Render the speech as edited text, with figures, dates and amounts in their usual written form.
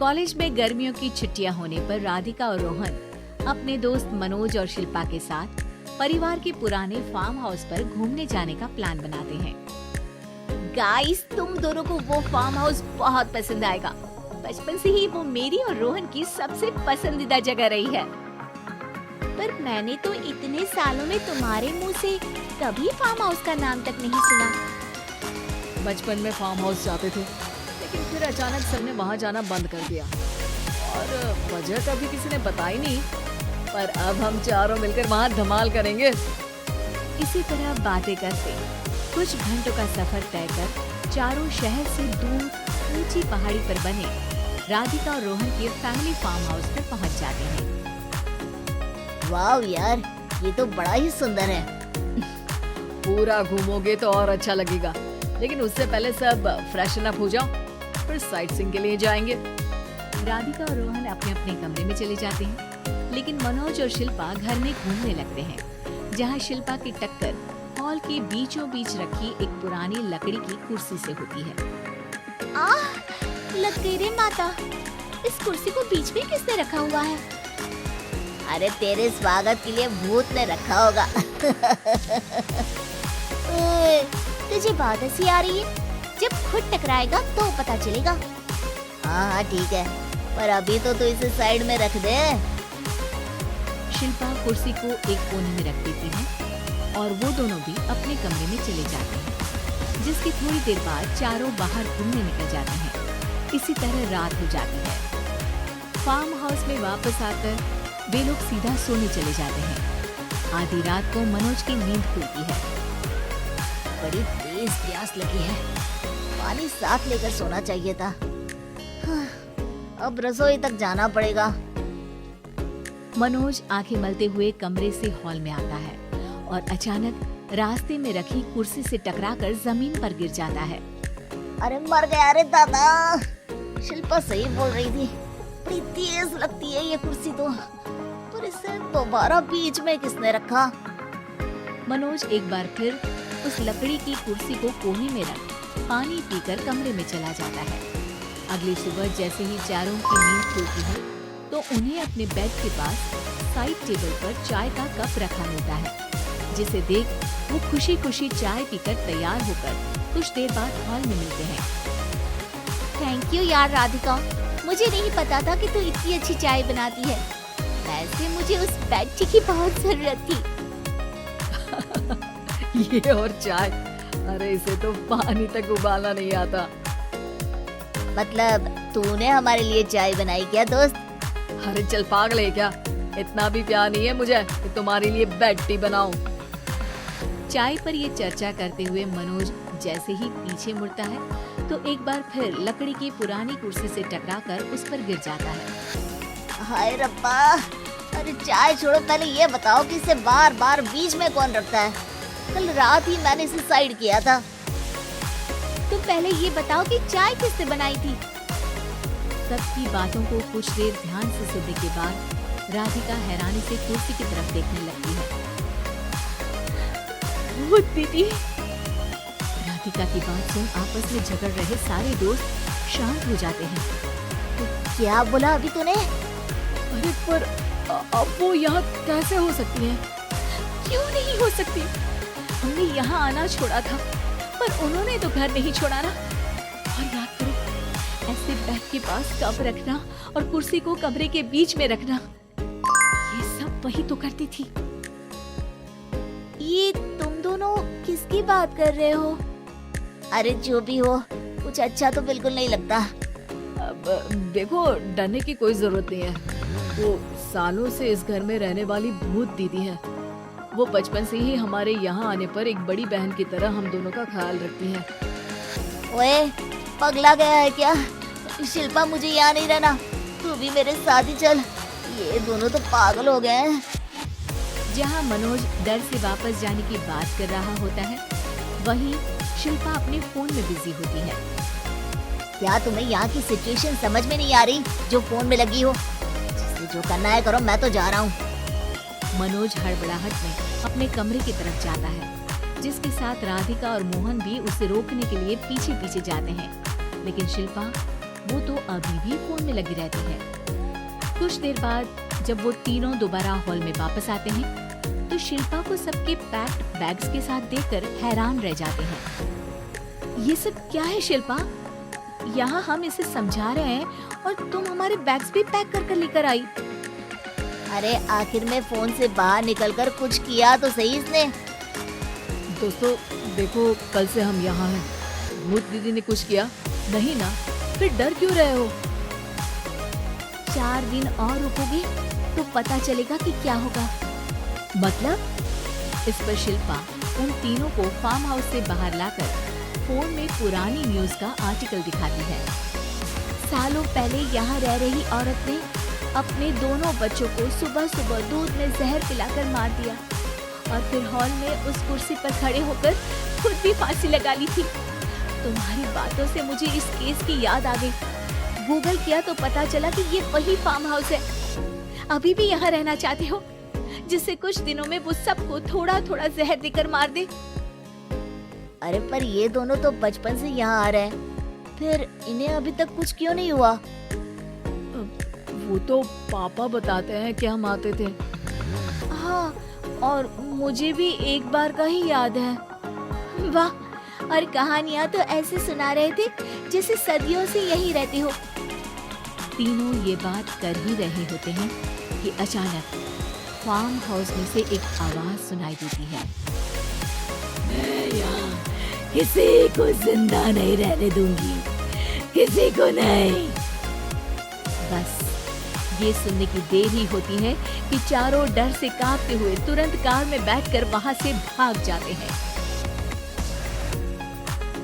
College में गर्मियों की छुट्टियां होने पर राधिका और रोहन अपने दोस्त मनोज और शिल्पा के साथ परिवार के पुराने फार्म हाउस पर घूमने जाने का प्लान बनाते हैं। गाइस, तुम दोनों को वो फार्म हाउस बहुत पसंद आएगा। बचपन से ही वो मेरी और रोहन की सबसे पसंदीदा जगह रही है। पर मैंने तो इतने सालों में तुम्हारे मुंह से कभी फार्म हाउस का नाम तक नहीं सुना। बचपन में फार्म हाउस जाते थे, लेकिन फिर अचानक सबने वहाँ जाना बंद कर दिया और वजह कभी किसी ने बताई नहीं। पर अब हम चारों मिलकर वहाँ धमाल करेंगे। इसी तरह बातें करते कुछ घंटों का सफर तय कर चारों शहर से दूर ऊंची पहाड़ी पर बने राधिका और रोहन के फैमिली फार्म हाउस पर पहुंच जाते हैं। वाव यार, ये तो बड़ा ही सुंदर है। पूरा घूमोगे तो और अच्छा लगेगा, लेकिन उससे पहले सब फ्रेशन अप हो जाओ, फिर साइट सीइंग के लिए जाएंगे। राधिका और रोहन अपने अपने कमरे में चले जाते हैं, लेकिन मनोज और शिल्पा घर में घूमने लगते हैं, जहाँ शिल्पा की टक्कर हॉल के बीचों बीच रखी एक पुरानी लकड़ी की कुर्सी से होती है। आह, लग गई रे माता, इस कुर्सी को बीच में किसने रखा हुआ है? अरे तेरे स्वागत के लिए भूत ने रखा होगा। तुझे बात ऐसी आ रही है? जब खुद टकराएगा तो पता चलेगा। हाँ ठीक है, पर अभी तो तू इसे साइड में रख दे। शिल्पा कुर्सी को एक कोने में रख देती है और वो दोनों भी अपने कमरे में चले जाते हैं, जिसकी थोड़ी देर बाद चारों बाहर घूमने निकल जाते हैं। इसी तरह रात हो जाती है। फार्म हाउस में वापस आकर वे लोग सीधा सोने चले जाते हैं। आधी रात को मनोज की नींद खुलती है। बड़ी तेज प्यास लगी है, पानी साथ लेकर सोना चाहिए था। हाँ, अब रसोई तक जाना पड़ेगा। मनोज आंखें मलते हुए कमरे से हॉल में आता है और अचानक रास्ते में रखी कुर्सी से टकराकर जमीन पर गिर जाता है। अरे मर गया रे दादा। शिल्पा सही बोल रही थी, बड़ी तेज लगती है ये कुर्सी तो। पर इसे दोबारा बीच में किसने रखा? मनोज एक बार फिर उस लकड़ी की कुर्सी को कोने में रख पानी पीकर कमरे में चला जाता है। अगली सुबह जैसे ही चारों की नींद खुलती है तो उन्हें अपने बेड के पास साइड टेबल पर चाय का कप रखा मिलता है, जिसे देख वो खुशी खुशी चाय पीकर तैयार होकर कुछ देर बाद हॉल में मिलते हैं। थैंक यू यार राधिका, मुझे नहीं पता था कि तू इतनी अच्छी चाय बनाती है। वैसे मुझे उस बेड टी की बहुत जरूरत थी। ये और चाय, अरे इसे तो पानी तक उबालना नहीं आता। मतलब तूने हमारे लिए चाय बनाई क्या दोस्त? अरे चल पागल है क्या, इतना भी प्यार नहीं है मुझे कि तुम्हारे लिए बेड टी बनाऊं। चाय पर ये चर्चा करते हुए मनोज जैसे ही पीछे मुड़ता है तो एक बार फिर लकड़ी की पुरानी कुर्सी से टकराकर उस पर गिर जाता है। हाय रब्बा, अरे चाय छोड़ो, पहले ये बताओ कि इसे बार बार बीच में कौन रखता है? कल रात ही मैंने इसे साइड किया था। तुम पहले ये बताओ कि चाय किसने बनाई थी? सबकी बातों को कुछ देर ध्यान से सुनने के बाद राधिका हैरानी से कुर्सी की तरफ देखने लगती है। वो दीदी। राधिका की बात सुन आपस में झगड़ रहे सारे दोस्त शांत हो जाते हैं। तो क्या बोला अभी तूने? अरे पर अब वो यहाँ कैसे हो सकती है? क्यों नहीं हो सकती? हमने यहाँ आना छोड़ा था, पर उन्होंने तो घर नहीं छोड़ा ना। और याद करो, ऐसे बेड के पास कप रखना और कुर्सी को कमरे के बीच में रखना, ये सब वही तो करती थी। ये तुम दोनों किसकी बात कर रहे हो? अरे जो भी हो, कुछ अच्छा तो बिल्कुल नहीं लगता। अब देखो, डरने की कोई जरूरत नहीं है। वो सालों से इस घर में रहने वाली भूत दीदी है। वो बचपन से ही हमारे यहाँ आने पर एक बड़ी बहन की तरह हम दोनों का ख्याल रखती है। ओए, पगला गया है क्या? शिल्पा, मुझे यहाँ नहीं रहना, तू भी मेरे साथ ही चल। ये दोनों तो पागल हो गए हैं। जहाँ मनोज डर से वापस जाने की बात कर रहा होता है, वहीं शिल्पा अपने फोन में बिजी होती है। क्या तुम्हें यहाँ की सिचुएशन समझ में नहीं आ रही जो फोन में लगी हो? जिसे जो करना है करो, मैं तो जा रहा हूँ। मनोज हड़बड़ाहट में अपने कमरे की तरफ जाता है, जिसके साथ राधिका और मोहन भी उसे रोकने के लिए पीछे पीछे जाते हैं, लेकिन शिल्पा वो तो अभी भी फोन में लगी रहती है। कुछ देर बाद जब वो तीनों दोबारा हॉल में वापस आते हैं तो शिल्पा को सबके पैक्ड बैग्स के साथ देखकर हैरान रह जाते हैं। ये सब क्या है शिल्पा? यहाँ हम इसे समझा रहे हैं और तुम हमारे बैग्स भी पैक कर कर लेकर आई। अरे आखिर में फोन से बाहर निकलकर कुछ किया तो सही इसने। दोस्तों देखो, कल से हम यहाँ हैं। भूत दीदी ने कुछ किया नहीं ना? फिर डर क्यों रहे हो? 4 दिन और रुकोगे तो पता चलेगा कि क्या होगा। मतलब? इस पर शिल्पा उन तीनों को फार्म हाउस से बाहर लाकर फोन में पुरानी न्यूज का आर्टिकल दिखाती है। सालों पहले यहाँ रह रही औरत ने अपने दोनों बच्चों को सुबह सुबह दूध में जहर पिलाकर मार दिया और फिर हॉल में उस कुर्सी पर खड़े होकर खुद भी फांसी लगा ली थी। तुम्हारी बातों से मुझे इस केस की याद आ गई। गूगल किया तो पता चला कि ये वही फार्म हाउस है। अभी भी यहाँ रहना चाहते हो, जिससे कुछ दिनों में वो सबको थोड़ा थोड़ा जहर देकर मार दे। अरे पर ये दोनों तो बचपन से यहाँ आ रहे हैं, फिर इन्हें अभी तक कुछ क्यों नहीं हुआ? वो तो पापा बताते हैं कि हम आते थे। हाँ, और मुझे भी एक बार का ही याद है। वाह, और कहानियाँ तो ऐसे सुना रहे थे जैसे सदियों से यहीं रहते हो। तीनों ये बात कर ही रहे होते हैं कि अचानक फार्म हाउस में से एक आवाज सुनाई देती है। मैं यहाँ किसी को जिंदा नहीं रहने दूंगी, किसी को नहीं। बस ये सुनने की देर ही होती है कि चारों डर से कांपते हुए तुरंत कार में बैठकर वहां से भाग जाते हैं।